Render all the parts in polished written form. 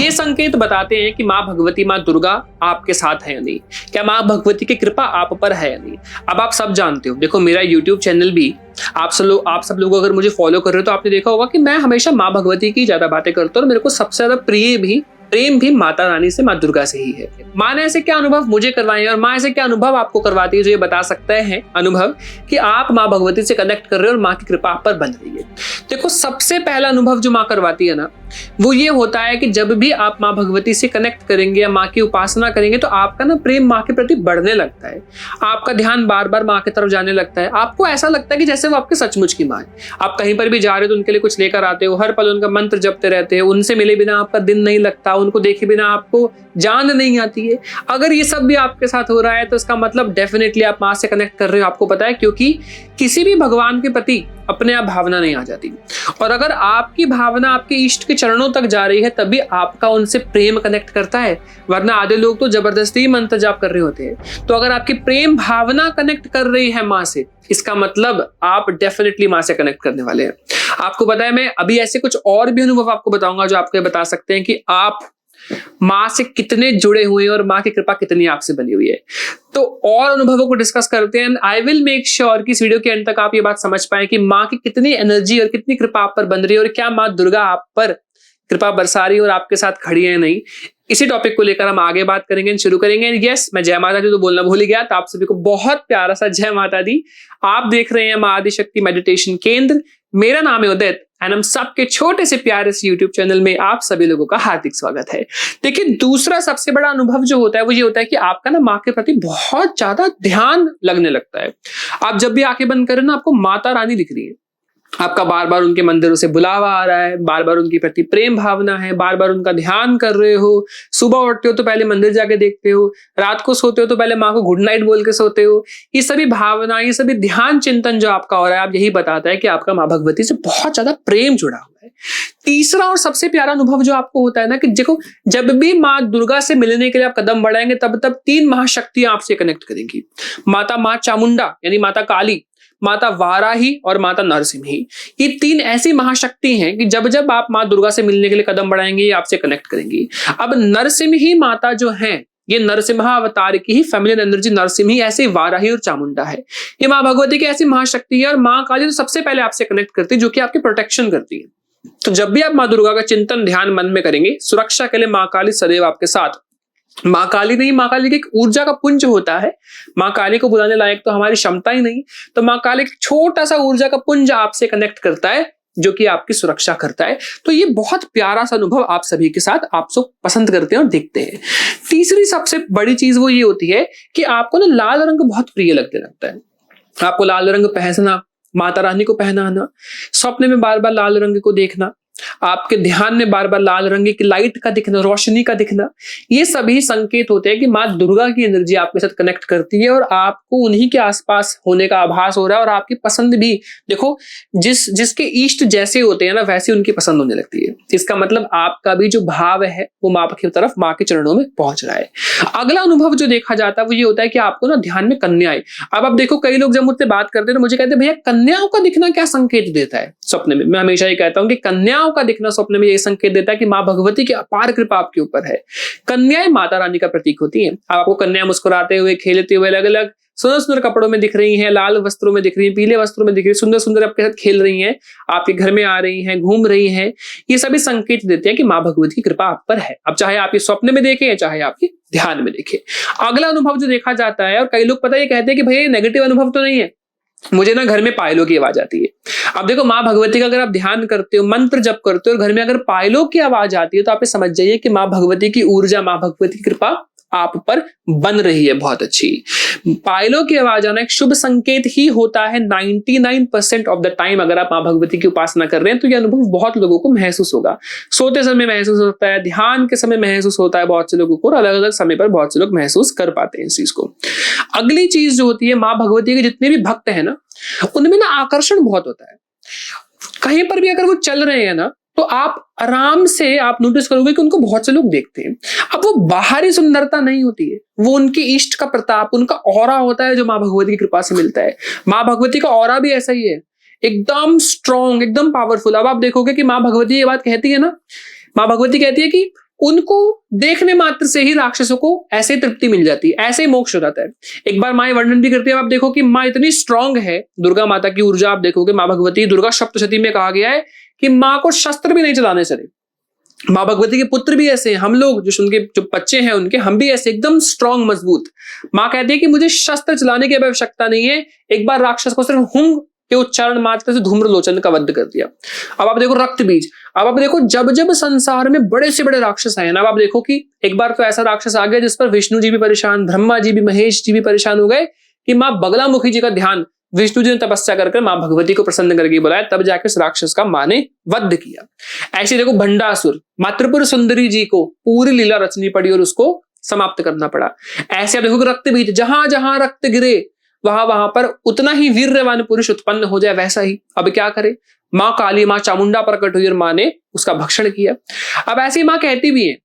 ये संकेत बताते हैं कि माँ भगवती, माँ दुर्गा आपके साथ है या नहीं, क्या माँ भगवती की कृपा आप पर है या नहीं। अब आप सब जानते हो, देखो मेरा यूट्यूब चैनल भी आप सब लोग अगर मुझे फॉलो कर रहे हो तो आपने देखा होगा कि मैं हमेशा माँ भगवती की ज्यादा बातें करता हूँ और मेरे को सबसे ज्यादा प्रेम भी माता रानी से, माँ दुर्गा से ही है। माँ ने ऐसे क्या अनुभव मुझे करवाए और माँ ऐसे क्या अनुभव आपको करवाती है जो ये बता सकते हैं अनुभव कि आप माँ भगवती से कनेक्ट कर रहे हो और माँ की कृपा आप पर बन रही है। देखो सबसे पहला अनुभव जो माँ करवाती है ना, वो ये होता है कि जब भी आप माँ भगवती से कनेक्ट करेंगे या माँ की उपासना करेंगे तो आपका ना प्रेम माँ के प्रति बढ़ने लगता है। आपका ध्यान बार बार माँ की तरफ जाने लगता है। आपको ऐसा लगता है कि जैसे वो आपके सचमुच की माँ है। आप कहीं पर भी जा रहे हो तो उनके लिए कुछ लेकर आते हो, हर पल उनका मंत्र जपते रहते हो, उनसे मिले बिना आपका दिन नहीं लगता, उनको देखे बिना आपको जान नहीं आती है। अगर ये सब भी आपके साथ हो रहा है तो इसका मतलब डेफिनेटली आप माँ से कनेक्ट कर रहे हो। आपको पता है क्योंकि किसी भी भगवान के प्रति अपने आप भावना नहीं आ जाती, और अगर आपकी भावना आपके इष्ट के चरणों तक जा रही है तभी आपका उनसे प्रेम कनेक्ट करता है, वरना आधे लोग तो जबरदस्ती मंत्र जाप कर रहे होते हैं। तो अगर आपकी प्रेम भावना कनेक्ट कर रही है माँ से, इसका मतलब आप डेफिनेटली माँ से कनेक्ट करने वाले हैं। आपको पता है, मैं अभी ऐसे कुछ और भी अनुभव आपको बताऊंगा जो आपको बता सकते हैं कि आप माँ से कितने जुड़े हुए हैं और माँ की कृपा कितनी आपसे बनी हुई है। तो और अनुभवों को डिस्कस करते हैं। आई विल मेक श्योर कि इस वीडियो के एंड तक आप ये बात समझ पाए कि माँ की कितनी एनर्जी और कितनी कृपा आप पर बन रही है और क्या माँ दुर्गा आप पर कृपा बरसा रही है और आपके साथ खड़ी है नहीं। इसी टॉपिक को लेकर हम आगे बात करेंगे, शुरू करेंगे। यस, मैं जय माता दी तो बोलना भूल गया, तो आप सभी को बहुत प्यारा सा जय माता दी। आप देख रहे हैं माँ आदिशक्ति मेडिटेशन केंद्र। मेरा नाम है उदित एंड हम सबके छोटे से प्यारे से यूट्यूब चैनल में आप सभी लोगों का हार्दिक स्वागत है। देखिए, दूसरा सबसे बड़ा अनुभव जो होता है वो ये होता है कि आपका ना माँ के प्रति बहुत ज्यादा ध्यान लगने लगता है। आप जब भी आंखें बंद करें ना, आपको माता रानी दिख रही है। आपका बार बार उनके मंदिरों से बुलावा आ रहा है, बार बार उनके प्रति प्रेम भावना है, बार बार उनका ध्यान कर रहे हो। सुबह उठते हो तो पहले मंदिर जाके देखते हो, रात को सोते हो तो पहले माँ को गुड नाइट बोल के सोते हो। ये सभी भावना, ये सभी ध्यान चिंतन जो आपका हो रहा है, आप यही बताता है कि आपका माँ भगवती से बहुत ज्यादा प्रेम जुड़ा हुआ है। तीसरा और सबसे प्यारा अनुभव जो आपको होता है ना, कि देखो जब भी माँ दुर्गा से मिलने के लिए आप कदम बढ़ाएंगे तब तीन महाशक्तियां आपसे कनेक्ट करेंगी। माँ चामुंडा यानी माता काली, माता वाराही और माता नरसिम्ही। ये तीन ऐसी महाशक्ति हैं कि जब जब आप माँ दुर्गा से मिलने के लिए कदम बढ़ाएंगे ये आपसे कनेक्ट करेंगी। अब नरसिम्ही माता जो है, ये नरसिम्हा अवतार की ही फेमिनिन एनर्जी नरसिम्ही, ऐसे वाराही और चामुंडा है। ये माँ भगवती की ऐसी महाशक्ति है। और माँ काली तो सबसे पहले आपसे कनेक्ट करती है, जो कि आपकी प्रोटेक्शन करती है। तो जब भी आप माँ दुर्गा का चिंतन ध्यान मन में करेंगे, सुरक्षा के लिए माँ काली सदैव आपके साथ। माँ काली नहीं, माँ काली की एक ऊर्जा का पुंज होता है। माँ काली को बुलाने लायक तो हमारी क्षमता ही नहीं, तो माँ काली एक छोटा सा ऊर्जा का पुंज आपसे कनेक्ट करता है, जो कि आपकी सुरक्षा करता है। तो ये बहुत प्यारा सा अनुभव आप सभी के साथ आप सब पसंद करते हैं और देखते हैं। तीसरी सबसे बड़ी चीज वो ये होती है कि आपको ना लाल रंग बहुत प्रिय लगने लगता है। आपको लाल रंग पहनना, माता रानी को पहनाना, सपने में बार बार लाल रंग को देखना, आपके ध्यान में बार बार लाल रंग की लाइट का दिखना, रोशनी का दिखना, ये सभी संकेत होते हैं कि माँ दुर्गा की एनर्जी आपके साथ कनेक्ट करती है और आपको उन्हीं के आसपास होने का आभास हो रहा है। और आपकी पसंद भी देखो, जिसके इष्ट जैसे होते हैं ना, वैसे उनकी पसंद होने लगती है। इसका मतलब आपका भी जो भाव है वो माँ की तरफ, माँ के चरणों में पहुंच रहा है। अगला अनुभव जो देखा जाता है वो ये होता है कि आपको ना ध्यान में कन्याएं। अब आप देखो, कई लोग जब मुझसे बात करते हैं तो मुझे कहते हैं भैया कन्याओं का दिखना क्या संकेत देता है सपने में। मैं हमेशा ये कहता हूं कि कन्याओं का दिखना स्वप्न में ये संकेत देता है कि माँ भगवती की अपार कृपा आपके ऊपर है। कन्याएं माता रानी का प्रतीक होती हैं। आपको कन्या मुस्कुराते हुए, खेलते हुए, अलग अलग सुंदर सुंदर कपड़ों में दिख रही हैं, लाल वस्त्रों में दिख रही हैं, पीले वस्त्रों में दिख रही हैं, सुंदर सुंदर आपके साथ खेल रही हैं, आपके घर में आ रही हैं, घूम रही हैं। ये सभी संकेत देते हैं कि माँ भगवती की कृपा आप पर है। अब चाहे आप ये स्वप्न में देखें, चाहे आपके ध्यान में देखें। अगला अनुभव जो देखा जाता है, और कई लोग पता ये कहते हैं कि भैया नेगेटिव अनुभव तो नहीं है, मुझे ना घर में पायलों की आवाज आती है। अब देखो, माँ भगवती का अगर आप ध्यान करते हो, मंत्र जप करते हो और घर में अगर पायलों की आवाज आती है तो आप समझ जाइए कि माँ भगवती की ऊर्जा, माँ भगवती की कृपा आप पर बन रही है बहुत अच्छी। पायलों की आवाज आना एक शुभ संकेत ही होता है 99% ऑफ द टाइम। अगर आप माँ भगवती की उपासना कर रहे हैं तो यह अनुभव बहुत लोगों को महसूस होगा। सोते समय महसूस होता है, ध्यान के समय महसूस होता है बहुत से लोगों को, और अलग अलग समय पर बहुत से लोग महसूस कर पाते हैं इस चीज को। अगली चीज जो होती है, माँ भगवती के जितने भी भक्त हैं ना, उनमें ना आकर्षण बहुत होता है। कहीं पर भी अगर वो चल रहे हैं ना, तो आप आराम से आप नोटिस करोगे कि उनको बहुत से लोग देखते हैं। अब वो बाहरी सुंदरता नहीं होती है, वो उनकी इष्ट का प्रताप, उनका ऑरा होता है जो माँ भगवती की कृपा से मिलता है। माँ भगवती का ऑरा भी ऐसा ही है, एकदम स्ट्रॉन्ग, एकदम पावरफुल। अब आप देखोगे कि माँ भगवती ये बात कहती है ना, माँ भगवती कहती है कि उनको देखने मात्र से ही राक्षसों को ऐसे तृप्ति मिल जाती है, ऐसे ही मोक्ष हो जाता है। एक बार माँ वर्णन भी करती है, आप देखो कि माँ इतनी स्ट्रांग है, दुर्गा माता की ऊर्जा आप देखोगे, माँ भगवती, दुर्गा सप्तशती में कहा गया है कि माँ को शस्त्र भी नहीं चलाने चले। माँ भगवती के पुत्र भी ऐसे हैं, हम लोग जो उनके जो बच्चे हैं उनके, हम भी ऐसे एकदम स्ट्रांग मजबूत। माँ कहती है कि मुझे शस्त्र चलाने की आवश्यकता नहीं है, एक बार राक्षस को सिर्फ हुंग के उच्चारण मात्र से धूम्रलोचन का वध कर दिया। अब आप देखो रक्त बीज, अब आप देखो जब जब संसार में बड़े से बड़े राक्षस आए ना, अब आप देखो कि एक बार तो ऐसा राक्षस आ गया जिस पर विष्णु जी भी परेशान, ब्रह्मा जी भी, महेश जी भी परेशान हो गए कि माँ बगलामुखी जी का ध्यान विष्णु जी ने तपस्या करके माँ भगवती को प्रसन्न करके बुलाया, तब जाके उस राक्षस का माँ ने वध किया। ऐसे देखो भंडासुर, मातृपुर सुंदरी जी को पूरी लीला रचनी पड़ी और उसको समाप्त करना पड़ा। ऐसे आप देखो रक्त बीज, जहां जहां रक्त गिरे वहां वहां पर उतना ही वीर्यवान पुरुष उत्पन्न हो जाए, वैसा ही। अब क्या करे, माँ काली, माँ चामुंडा प्रकट हुई और माँ ने उसका भक्षण किया। अब ऐसे ही माँ कहती भी है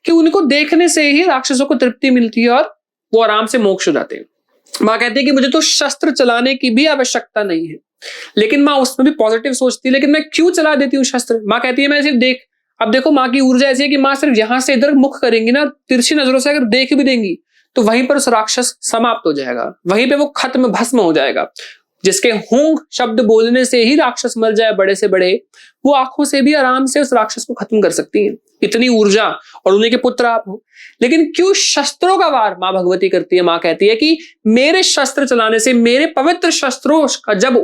कि उनको देखने से ही राक्षसों को तृप्ति मिलती है और वो आराम से मोक्ष हो जाते हैं। माँ कहती है कि मुझे तो शस्त्र चलाने की भी आवश्यकता नहीं है, लेकिन माँ उसमें भी पॉजिटिव सोचती है, लेकिन मैं क्यों चला देती हूँ शस्त्र। माँ कहती है मैं सिर्फ देख, अब देखो माँ की ऊर्जा ऐसी है कि माँ सिर्फ यहां से इधर मुख करेंगी ना, तिरछी नजरों से अगर देख भी देंगी तो वहीं पर उस राक्षस समाप्त हो जाएगा, वहीं पे वो खत्म भस्म हो जाएगा। जिसके हुंग शब्द बोलने से ही राक्षस मर जाए बड़े से बड़े, वो आंखों से भी आराम से उस राक्षस को खत्म कर सकती हैं। इतनी ऊर्जा, और उन्हीं के पुत्र आप हो। लेकिन क्यों शस्त्रों का वार माँ भगवती करती है। माँ कहती है कि मेरे शस्त्र चलाने से, मेरे पवित्र शस्त्रों का जब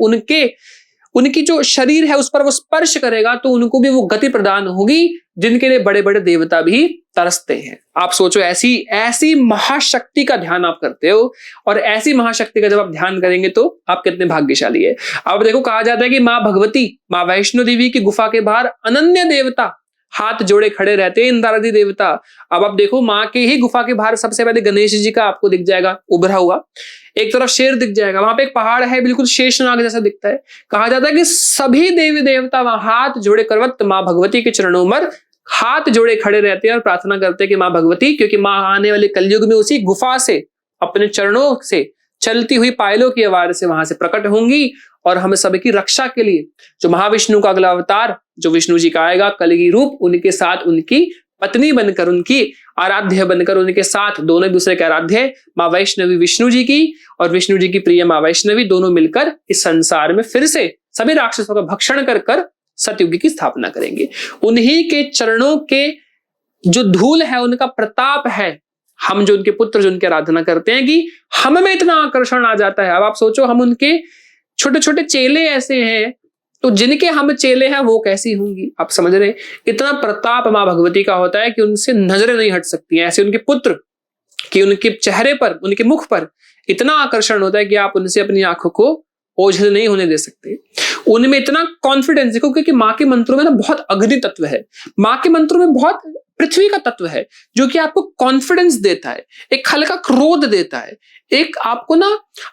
उनकी जो शरीर है उस पर वो स्पर्श करेगा तो उनको भी वो गति प्रदान होगी जिनके लिए बड़े बड़े देवता भी तरसते हैं। आप सोचो, ऐसी ऐसी महाशक्ति का ध्यान आप करते हो, और ऐसी महाशक्ति का जब आप ध्यान करेंगे तो आप कितने भाग्यशाली है। अब देखो कहा जाता है कि माँ भगवती, माँ वैष्णो देवी की गुफा के बाहर अनन्य देवता हाथ जोड़े खड़े रहते हैं, इंद्रादि देवता। अब आप देखो माँ के ही गुफा के बाहर सबसे पहले गणेश जी का आपको दिख जाएगा उभरा हुआ, एक तरफ शेर दिख जाएगा, वहां पे एक पहाड़ है बिल्कुल शेषनाग जैसा दिखता है। कहा जाता है कि सभी देवी देवता वहां हाथ जोड़े करवत माँ भगवती के चरणों पर हाथ जोड़े खड़े रहते हैं और प्रार्थना करते हैं कि माँ भगवती, क्योंकि माँ आने वाले कलयुग में उसी गुफा से अपने चरणों से चलती हुई पायलों की आवाज से वहां से प्रकट होंगी और हम सबकी रक्षा के लिए जो महाविष्णु का अगला अवतार, जो विष्णु जी का आएगा कलगी रूप, उनके साथ उनकी पत्नी बनकर, उनकी आराध्य बनकर, उनके साथ दोनों एक दूसरे के आराध्य माँ वैष्णवी विष्णु जी की और विष्णु जी की प्रिय माँ वैष्णवी, दोनों मिलकर इस संसार में फिर से सभी राक्षसों का भक्षण कर कर सतयुग की स्थापना करेंगे। उन्हीं के चरणों के जो धूल है, उनका प्रताप है, हम जो उनके पुत्र जो उनकी आराधना करते हैं कि हम में इतना आकर्षण आ जाता है। अब आप सोचो, हम उनके छोटे छोटे चेले ऐसे हैं, तो जिनके हम चेले हैं वो कैसी होंगी, आप समझ रहे हैं। इतना प्रताप माँ भगवती का होता है कि उनसे नजरें नहीं हट सकती हैं। ऐसे उनके पुत्र कि उनके चेहरे पर, उनके मुख पर इतना आकर्षण होता है कि आप उनसे अपनी आंखों को ओझल नहीं होने दे सकते। उनमें इतना कॉन्फिडेंस, देखो क्योंकि माँ के मंत्रों में ना बहुत अग्नि तत्व है, माँ के मंत्रों में बहुत पृथ्वी का तत्व है, जो कि आपको कॉन्फिडेंस देता है, एक हल्का क्रोध देता है, एक आपको ना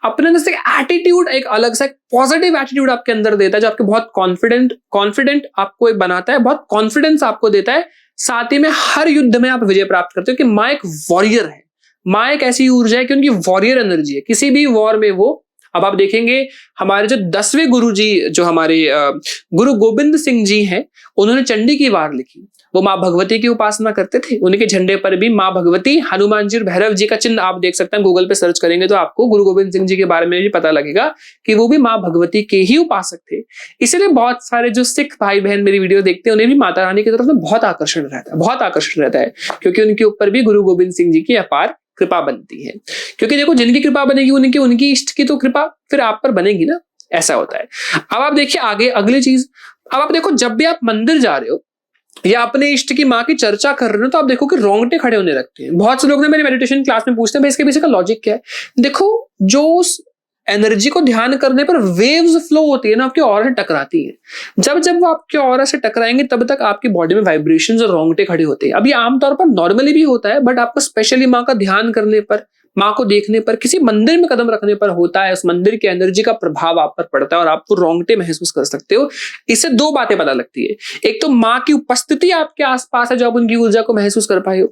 अपने अंदर से एटीट्यूड, एक अलग सा पॉजिटिव एटीट्यूड आपके अंदर देता है, जो आपके बहुत कॉन्फिडेंट आपको एक बनाता है, बहुत कॉन्फिडेंस आपको देता है। साथ ही में हर युद्ध में आप विजय प्राप्त करते हो कि माँ एक वॉरियर है। माँ एक ऐसी ऊर्जा है कि उनकी वॉरियर एनर्जी है, किसी भी वॉर में वो। अब आप देखेंगे हमारे जो 10वें गुरु जी, जो हमारे गुरु गोविंद सिंह जी हैं, उन्होंने चंडी की वार लिखी। वो माँ भगवती की उपासना करते थे, उनके झंडे पर भी माँ भगवती, हनुमान जी और भैरव जी का चिन्ह आप देख सकते हैं। गूगल पे सर्च करेंगे तो आपको गुरु गोविंद सिंह जी के बारे में भी पता लगेगा कि वो भी माँ भगवती के ही उपासक थे। इसलिए बहुत सारे जो सिख भाई बहन मेरी वीडियो देखते हैं, उन्हें भी माता रानी की तरफ में बहुत आकर्षण रहता है, क्योंकि उनके ऊपर भी गुरु गोविंद सिंह जी की अपार कृपा बनती है। क्योंकि देखो, जिनकी कृपा बनेगी उनकी इष्ट की तो कृपा फिर आप पर बनेगी ना, ऐसा होता है। अब आप देखिए आगे अगली चीज, अब आप देखो जब भी आप मंदिर जा रहे हो या अपने इष्ट की माँ की चर्चा कर रहे हो, तो आप देखो कि रोंगटे खड़े होने लगते हैं। बहुत से लोग ना मेरी मेडिटेशन क्लास में पूछते हैं भाई इसके पीछे का लॉजिक क्या है। देखो, जो एनर्जी को ध्यान करने पर वेव्स फ्लो होती है ना, आपके ऑरा से टकराती है। जब जब वो आपके ऑरा से टकराएंगे तब तक आपकी बॉडी में वाइब्रेशंस और रोंगटे खड़े होते हैं। अब ये आमतौर पर नॉर्मली भी होता है, बट आपको स्पेशली माँ का ध्यान करने पर, माँ को देखने पर, किसी मंदिर में कदम रखने पर होता है, उस मंदिर की एनर्जी का प्रभाव आप पर पड़ता है और आप वो रोंगटे महसूस कर सकते हो। इससे दो बातें पता लगती है, एक तो माँ की उपस्थिति आपके आसपास है जो आप उनकी ऊर्जा को महसूस कर पाए हो,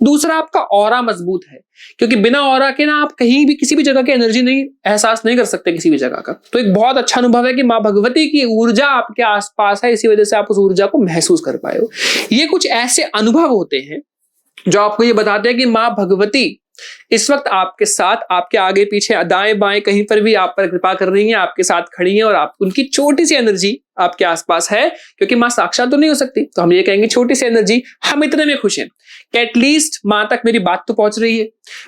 दूसरा आपका ऑरा मजबूत है, क्योंकि बिना ऑरा के ना आप कहीं भी किसी भी जगह की एनर्जी नहीं एहसास नहीं कर सकते किसी भी जगह का। तो एक बहुत अच्छा अनुभव है कि माँ भगवती की ऊर्जा आपके आसपास है, इसी वजह से आप उस ऊर्जा को महसूस कर पाए हो। ये कुछ ऐसे अनुभव होते हैं जो आपको ये बताते हैं कि माँ भगवती इस वक्त आपके साथ, आपके आगे पीछे दाएं बाएं कहीं पर भी आप पर कृपा कर रही हैं, आपके साथ खड़ी हैं और आप उनकी छोटी सी एनर्जी आपके आसपास है, क्योंकि माँ साक्षात तो नहीं हो सकती, तो हम ये कहेंगे छोटी सी एनर्जी। हम इतने में खुश हैं कि एटलीस्ट माँ तक मेरी बात तो पहुंच रही है।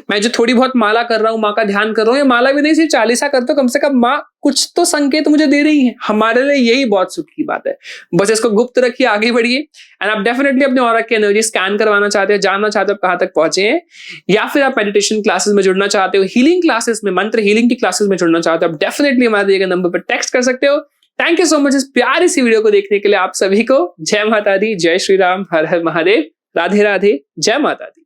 मैं जो थोड़ी बहुत माला कर रहा हूँ, माँ का ध्यान कर रहा हूँ, या माला भी नहीं सिर्फ चालीसा करता हूँ, कम से कम माँ कुछ तो संकेत मुझे दे रही है। हमारे लिए यही बहुत सुख की बात है। बस इसको गुप्त रखिए, आगे बढ़िए। एंड आप डेफिनेटली अपने ऑरा की एनर्जी स्कैन करवाना चाहते हैं, जानना चाहते हो कहाँ तक पहुंचे हैं, या फिर आप मेडिटेशन क्लासेस में जुड़ना चाहते हो, हीलिंग क्लासेस में, मंत्र हीलिंग की क्लासेस में जुड़ना चाहते हो, आप डेफिनेटली हमारे दिए गए नंबर पर टेक्स्ट कर सकते हो। थैंक यू सो मच इस प्यारी सी वीडियो को देखने के लिए आप सभी को। जय माता दी, जय श्री राम, हर हर महादेव, राधे राधे, जय माता दी।